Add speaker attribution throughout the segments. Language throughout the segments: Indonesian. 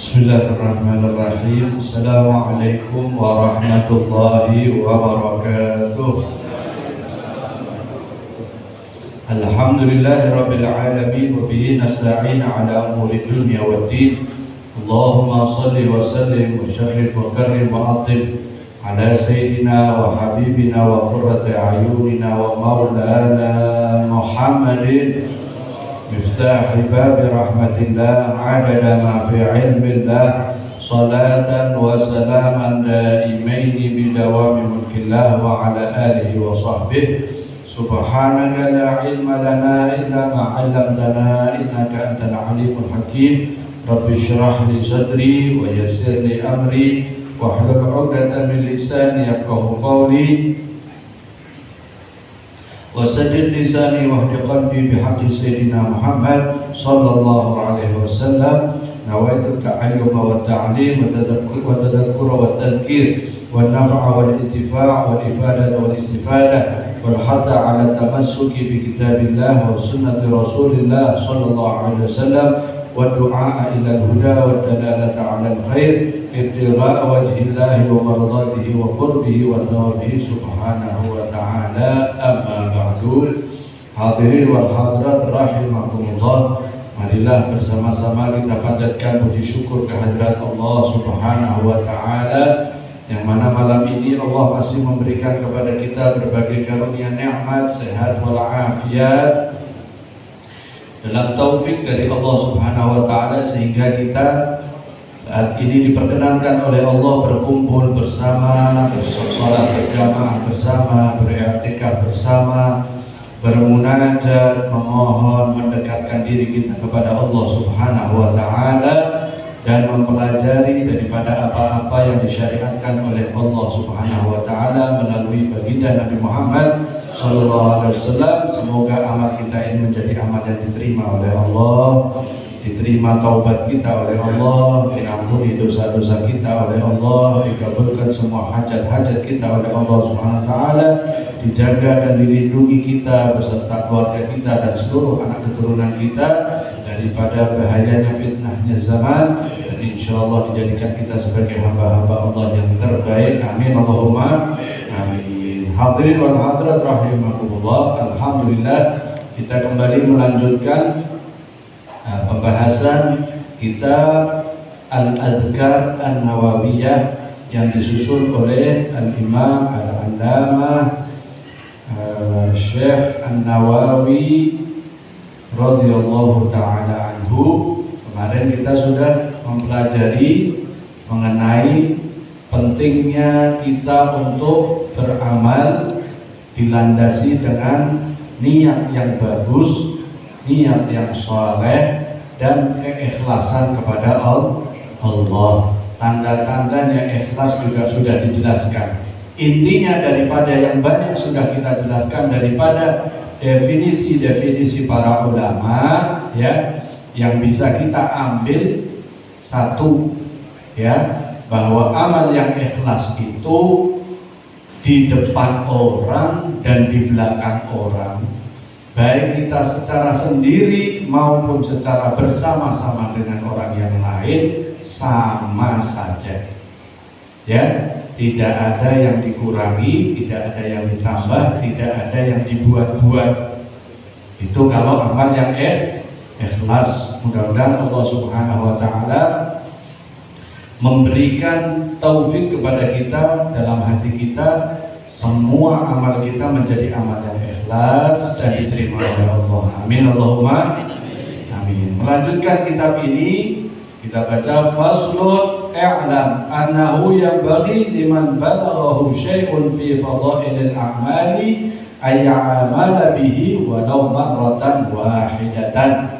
Speaker 1: Bismillahirrahmanirrahim. Assalamualaikum warahmatullahi wabarakatuh. Alhamdulillahi rabbil alamin wa bihi nasta'in ala umuri dunya waddin. Allahumma salli wa sallim wa syarrif wa karrim wa atim ala sayyidina wa habibina wa qurrati a'yunina wa maulana Muhammadin مفتاح باب رحمة الله عدد ما في علم الله صلاة وسلاما دائمين بدوام ملك الله وعلى آله وصحبه سبحانك لا علم لنا إلا ما علمتنا إنك أنت العليم الحكيم رب اشرح لي صدري ويسر لي أمري واحلل عقدة من لساني يفقهوا قولي وسدد لساني واهد قلبي بحق سيدنا محمد صلى الله عليه وسلم نويت التعلم والتعليم والتذكر والتذكير والنفع والانتفاع والإفادة والاستفادة والحث على التمسك بكتاب الله وسنة رسول الله صلى الله عليه وسلم والدعاء إلى الهدى والدلالة على الخير ابتغاء وجه الله ومرضاته وقربه وثوابه سبحانه وتعالى. أما بعد, hadirin wal hadirat rahimakumullah, marilah bersama-sama kita panjatkan puji syukur kehadirat Allah Subhanahu wa taala yang mana malam ini Allah masih memberikan kepada kita berbagai karunia nikmat, sehat wal afiat dalam taufik dari Allah Subhanahu wa taala, sehingga kita saat ini diperkenankan oleh Allah berkumpul bersama, bersolat berjamaah bersama, beriktikaf bersama, bermunajat, memohon mendekatkan diri kita kepada Allah Subhanahu wa taala dan mempelajari daripada apa-apa yang disyariatkan oleh Allah Subhanahu wa taala melalui baginda Nabi Muhammad sallallahu alaihi wasallam. Semoga amal kita ini menjadi amal yang diterima oleh Allah, diterima taubat kita oleh Allah, diampuni dosa-dosa kita oleh Allah, dikabulkan semua hajat-hajat kita oleh Allah Subhanahu wa taala, dijaga dan dilindungi kita beserta keluarga kita dan seluruh anak keturunan kita daripada bahayanya fitnahnya zaman, dan insyaallah dijadikan kita sebagai hamba-hamba Allah yang terbaik. Amin Allahumma amin. Hadirin wal hadirat rahimakumullah, alhamdulillah kita kembali melanjutkan pembahasan kitab Al-Adhkar An-Nawawiyah yang disusun oleh Al-Imam Al-Allamah Syekh An-Nawawi radhiyallahu ta'ala anhu. Kemarin kita sudah mempelajari mengenai pentingnya kita untuk beramal dilandasi dengan niat yang bagus, niat yang soleh, dan keikhlasan kepada Allah. Tanda-tandanya ikhlas juga sudah dijelaskan. Intinya daripada yang banyak sudah kita jelaskan daripada definisi-definisi para ulama, ya, yang bisa kita ambil satu, ya, bahwa amal yang ikhlas itu di depan orang dan di belakang orang, baik kita secara sendiri maupun secara bersama-sama dengan orang yang lain, sama saja, ya, tidak ada yang dikurangi, tidak ada yang ditambah, tidak ada yang dibuat-buat. Itu kalau amal yang ikhlas. Mudah-mudahan Allah Subhanahu wa taala memberikan taufik kepada kita dalam hati kita, semua amal kita menjadi amal yang ikhlas dan diterima oleh Allah. Amin Allahumma amin. Melanjutkan kitab ini, kita baca faslun i'lam annahu yanbaghi liman balaghahu syai'un fi fadailil a'mali ay ya'mala bihi walau marratan wahidatan.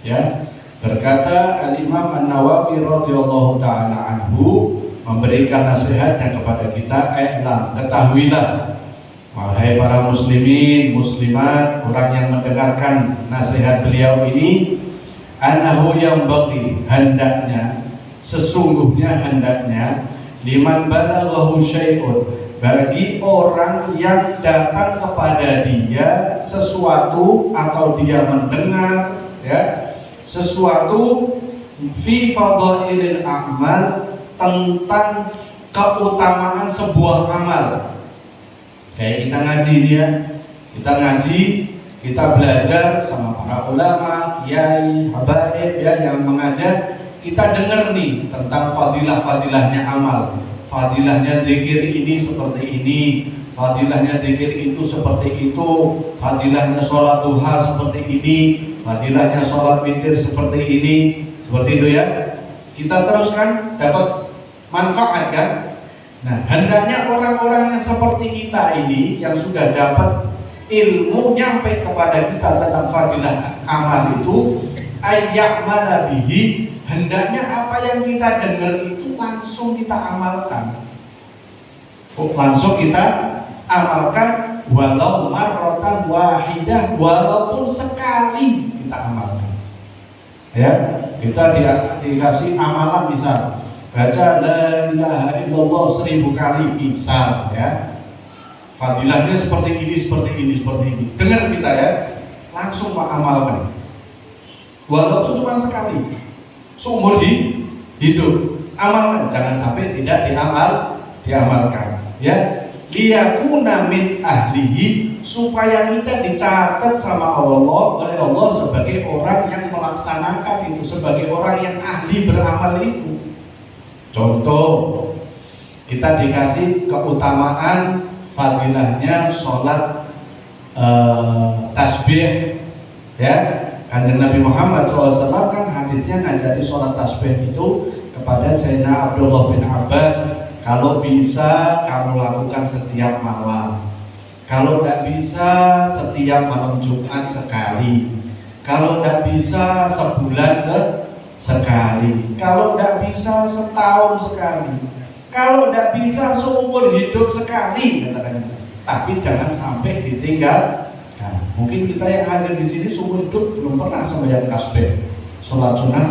Speaker 1: Ya, berkata Al-Imam An-Nawawi radhiyallahu ta'ala anhu memberikan nasihatnya kepada kita, i'lam, ketahuilah wahai para muslimin, muslimat, orang yang mendengarkan nasihat beliau ini, annahu yanbaghi, hendaknya, sesungguhnya hendaknya, liman balaghahu syai'un, bagi orang yang datang kepada dia sesuatu atau dia mendengar, ya, sesuatu fi fadhailil a'mal, tentang keutamaan sebuah amal. Kayak kita ngaji ini ya, kita ngaji, kita belajar sama para ulama, kiai, habaib ya yang mengajar, kita dengar nih tentang fadilah-fadilahnya amal, fadilahnya zikir ini seperti ini, fadilahnya zikir itu seperti itu, fadilahnya sholat duha seperti ini, fadilahnya sholat witir seperti ini, seperti itu ya. Kita teruskan dapat manfaat kan? Nah, hendaknya orang-orang yang seperti kita ini yang sudah dapat ilmu nyampe kepada kita tentang fadilah amal itu, ayya'mala bihi, hendaknya apa yang kita dengar itu langsung kita amalkan. Langsung kita amalkan walau marratan wahidah, walaupun sekali kita amalkan. Ya, kita dikasih amalan misal baca la ilaha illallah 1000 kali bisa ya. Fadilahnya seperti ini, seperti ini, seperti ini. Dengar kita ya, langsung amalkan. Walaupun cuma sekali, seumur hidup, amalkan. Jangan sampai tidak diamalkan. Ya, liyakuna min ahlihi, supaya kita dicatat sama Allah oleh Allah sebagai orang yang melaksanakan itu, sebagai orang yang ahli beramal itu. Contoh, kita dikasih keutamaan fadilahnya sholat tasbih ya. Kanjeng Nabi Muhammad SAW kan hadisnya ngajari sholat tasbih itu kepada Sayyidina Abdullah bin Abbas, kalau bisa kamu lakukan setiap malam, kalau tidak bisa setiap malam Jumat sekali, kalau tidak bisa sebulan sekali, kalau tidak bisa setahun sekali, kalau tidak bisa seumur hidup sekali, katakan. Tapi jangan sampai ditinggal. Nah, mungkin kita yang hadir di sini seumur hidup belum pernah sembahyang tasbih, sholat sunnah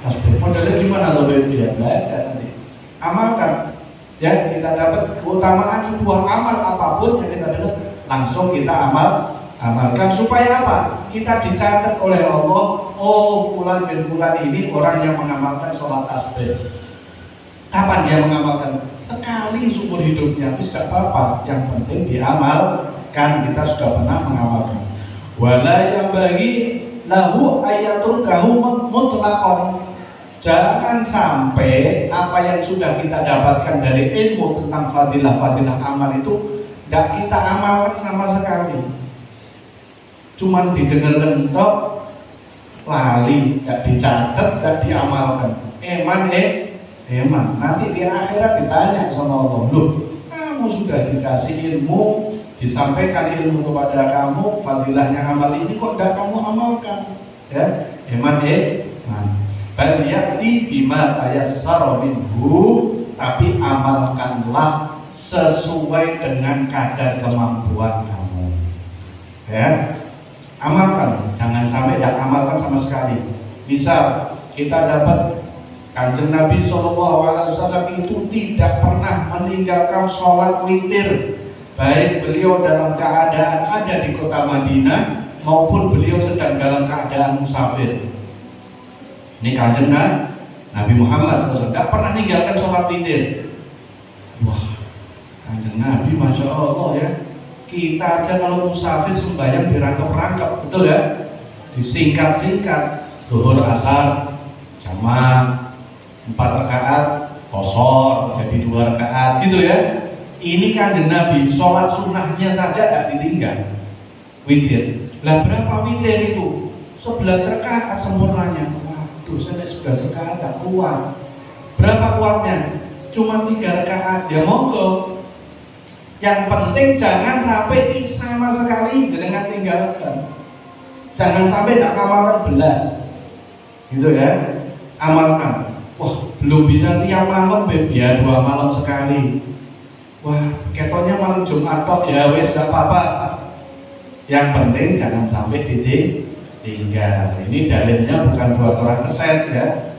Speaker 1: tasbih. Modelnya gimana loh ya, belajar nanti, amalkan. Ya, kita dapat keutamaan sebuah amal apapun yang kita dengar, langsung kita amalkan, supaya apa? Kita dicatat oleh Allah, oh fulan bin fulan ini orang yang mengamalkan sholat tasbih. Kapan dia mengamalkan? Sekali seumur hidupnya, tapi tidak apa-apa. Yang penting diamalkan, kita sudah pernah mengamalkan. Wala yang bagi lahu ayaturkahu mutlaqan. Jangan sampai apa yang sudah kita dapatkan dari ilmu tentang fadilah-fadilah amal itu tidak kita amalkan sama sekali. Cuman didengarkan tok, lali, tidak dicatat, tidak diamalkan. Eman, nanti di akhirat ditanya sama Allah, loh, kamu sudah dikasih ilmu, disampaikan ilmu kepada kamu, fadilahnya amal ini kok tidak kamu amalkan? Ya, bal ya'ti bima tayassara minhu, tapi amalkanlah sesuai dengan kadar kemampuan kamu. Ya, amalkan, jangan sampai tidak amalkan sama sekali. Misal kita dapat Kanjeng Nabi SAW itu tidak pernah meninggalkan sholat witir, baik beliau dalam keadaan ada di kota Madinah maupun beliau sedang dalam keadaan musafir. Ini Kanjeng Nabi Muhammad SAW tidak pernah meninggalkan sholat witir. Wah, Kanjeng Nabi Masya Allah ya. Kita aja kalau musafir sembahyang dirangkap-rangkap, betul ya? Disingkat-singkat, zuhur asar jamaah 4 rakaat kosor jadi 2 rakaat gitu ya. Ini Kanjeng Nabi sholat sunnahnya saja tidak ditinggal, witir. Lah berapa witir itu? 11 rakaat sempurnanya. Waduh, saya 11 rakaat tidak kuat. Berapa kuatnya? Cuma 3 rakaat. Ya monggo. Yang penting jangan sampai sama sekali dengan tinggalkan. Jangan sampai tidak amalkan belas, gitu ya. Amalkan. Wah, belum bisa tiap malam ya 2 malam sekali. Wah, ketonya malam Jumat tok ya wes gak apa-apa. Yang penting jangan sampai ditinggal. Ini dalilnya bukan buat orang keset ya.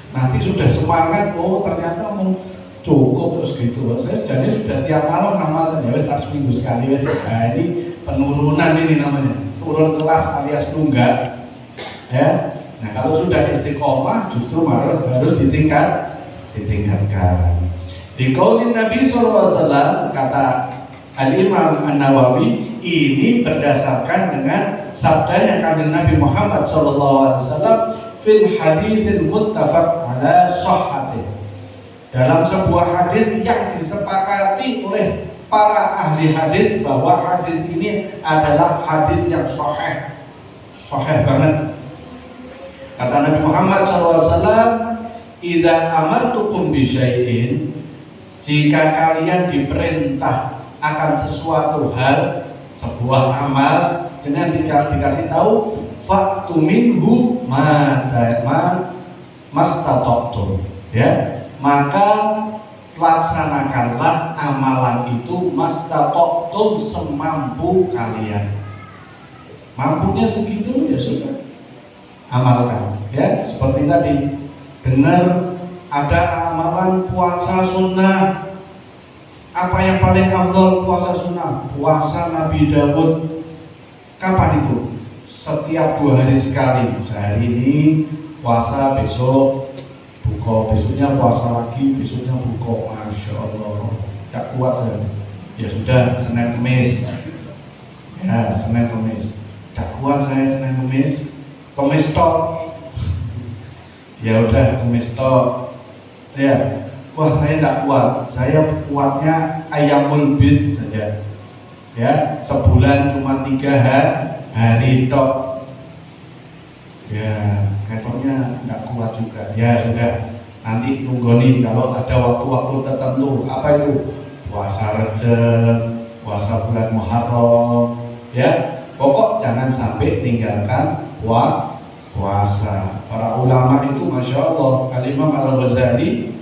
Speaker 1: Nanti sudah semangat, oh ternyata mau cukup terus gitu. Saya jadi sudah tiap malam ngamalkan ya wes tak seminggu sekali wes. Nah, ini penurunan ini namanya. Turun kelas alias nunggak. Ya. Nah kalau sudah istiqomah justru harus ditingkatkan. Di qaulin Nabi SAW, kata Al-Imam An-Nawawi, ini berdasarkan dengan sabdanya Kanjeng Nabi Muhammad SAW fil haditsil muttafaq ala sahhatih, dalam sebuah hadis yang disepakati oleh para ahli hadis bahwa hadis ini adalah hadis yang sahih banget. Kata Nabi Muhammad SAW, idza amartukum bi syai'in, jika kalian diperintah akan sesuatu hal, sebuah amal, jangan dikasih tahu fa'tu minhu mastata'tum, ya, maka laksanakanlah amalan itu mastata'tum, semampu kalian. Mampunya segitu ya sudah, amalkan, ya. Seperti tadi dengar ada amalan puasa sunnah. Apa yang paling afdal puasa sunnah? Puasa Nabi Daud. Kapan itu? Setiap 2 hari sekali. Sehari ini puasa, besok buka, besoknya puasa lagi, besoknya buka. Masya Allah, tak kuat saya. Ya sudah, Senin Kemis. Ya, Senin Kemis. Tak kuat saya Senin Kemis. Kemis tok. Ya udah, Kemis tok. Ya. Wah, saya tidak kuat. Saya kuatnya ayamul bid saja. Ya, sebulan cuma 3 hari tok. Ya, ketoknya tidak kuat juga. Ya sudah, nanti nunggu nih kalau ada waktu-waktu tertentu. Apa itu? Puasa Rejab, puasa bulan Muharram. Ya, pokok jangan sampai tinggalkan puasa. Para ulama itu Masya Allah, Al-Imam Al-Ghazali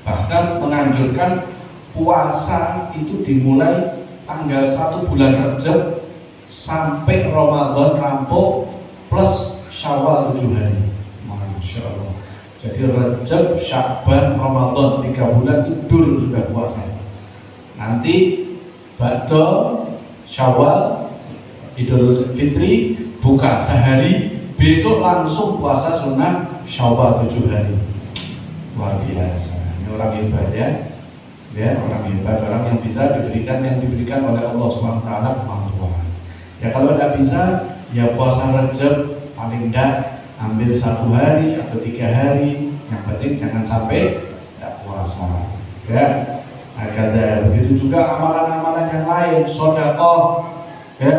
Speaker 1: bahkan menganjurkan puasa itu dimulai tanggal 1 bulan Rejab sampai Ramadan rampung plus Syawal 7 hari. Masya Allah. Jadi Rejab, Sya'ban, Ramadan 3 bulan itu dulu sudah puasa. Nanti ba'da Syawal, Idul Fitri buka sehari, besok langsung puasa sunnah Syawal 7 hari. Luar biasa. Orang hebat, ya, orang hebat, orang yang bisa diberikan oleh Allah SWT kemampuan. Ya kalau tidak bisa, ya puasa Rejab paling tidak ambil 1 hari atau 3 hari. Yang penting jangan sampai tidak puasa. Ya, agar begitu juga amalan-amalan yang lain, sedekah, ya,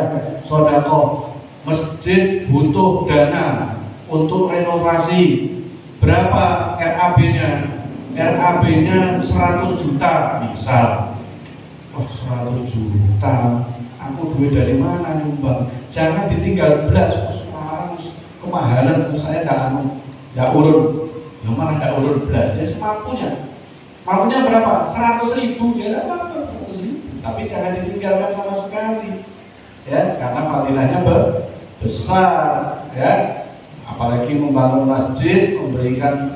Speaker 1: sedekah. Masjid butuh dana untuk renovasi. Berapa RAB-nya? RAB-nya 100 juta misal. Oh, 100 juta, aku duit dari mana nyumbang? Jangan ditinggal belas. Sekarang kemahalan saya tidak urun. Yang mana tidak urun belas? Ya semampunya. Mampunya berapa? 100.000, ya tidak apa-apa 100.000. Tapi jangan ditinggalkan sama sekali. Ya, karena fadilahnya besar, ya. Apalagi membangun masjid, memberikan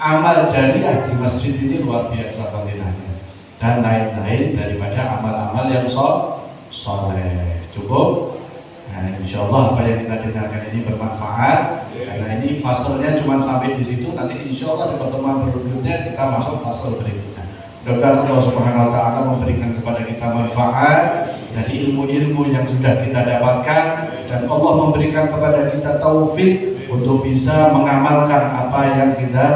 Speaker 1: amal jariah di masjid ini luar biasa fadilahnya, dan lain-lain daripada amal-amal yang soleh. Cukup. Nah, insya Allah apa yang kita dengarkan ini bermanfaat. Karena ini faselnya cuma sampai di situ. Nanti insya Allah di pertemuan berikutnya kita masuk fasel berikutnya. Mudah-mudahan Allah Subhanahu Wa Taala memberikan kepada kita manfaat dari ilmu-ilmu yang sudah kita dapatkan, dan Allah memberikan kepada kita taufik untuk bisa mengamalkan apa yang kita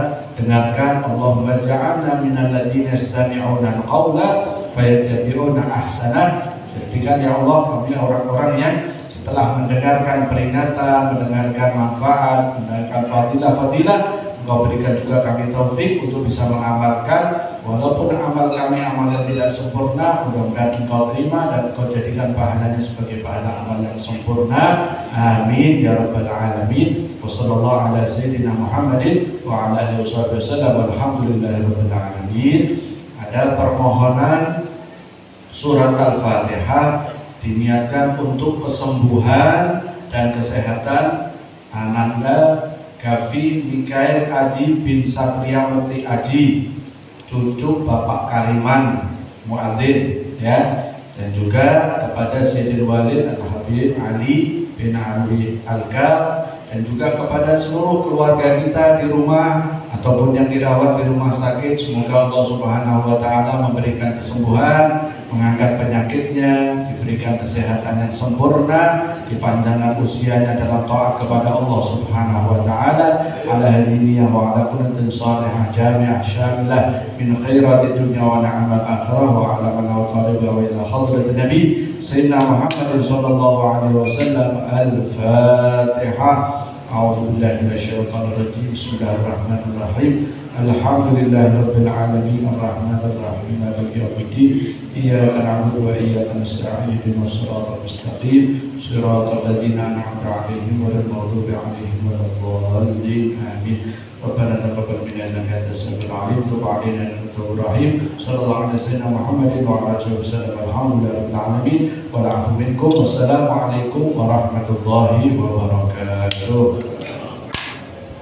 Speaker 1: dengarkan. Allahumma ja'alna minal ladzina yastami'una al-qawla fayattabi'una ahsanah. Jadikan ya Allah kami orang-orang yang setelah mendengarkan peringatan, mendengarkan manfaat, mendengarkan fadilah-fadilah, Engkau berikan juga kami taufik untuk bisa mengamalkan. Walaupun amal kami amal yang tidak sempurna, mudah-mudahan Engkau terima dan Engkau jadikan pahalanya sebagai pahala amal yang sempurna. Amin ya rabbal alamin. Wassallallahu ala sayyidina Muhammadin wa ala alihi wasallam. Walhamdulillahirabbil alamin. Ada permohonan surat Al-Fatihah diniatkan untuk kesembuhan dan kesehatan Ananda Gavi Mikael Aji bin Satria Meti Aji, cucu Bapak Kariman Muadzin, ya, dan juga kepada Sayyidil Walid Al-Habib Ali bin Ali Al-Gaf dan juga kepada seluruh keluarga kita di rumah ataupun yang dirawat di rumah sakit. Semoga Allah Subhanahu wa taala memberikan kesembuhan, mengangkat penyakitnya, diberikan kesehatan yang sempurna, dipanjangkan usianya dalam taat kepada Allah Subhanahu wa taala, ala hadiniyah wa ala kullatin salihah jami'ah syamilah min khairatid dunya wa na'amal akhirah wa ala man awtariba wa ila hadratin nabi sayyidina Muhammad sallallahu alaihi wasallam. Al-Fatihah. A'udzu billahi minasyaitonir rajim. Bismillahirrahmanirrahim. Alhamdulillahirabbil alamin arrahmanir rahim maliki yaumiddin. Iyyaka na'budu wa iyyaka nasta'in ihdinas siratal mustaqim siratal ladzina an'amta 'alaihim ghairil maghdubi 'alaihim waladdallin. Amin. Rabbana taqabbal minna innaka antas samiul 'alim tub 'alaina innaka tawwabur rahim. Shallallahu alaihi wasallam Muhammadin wa ala alihi wasallam. Alhamdulillahirabbil alamin wal 'afu minkum. Wassalamu alaikum warahmatullahi wabarakatuh.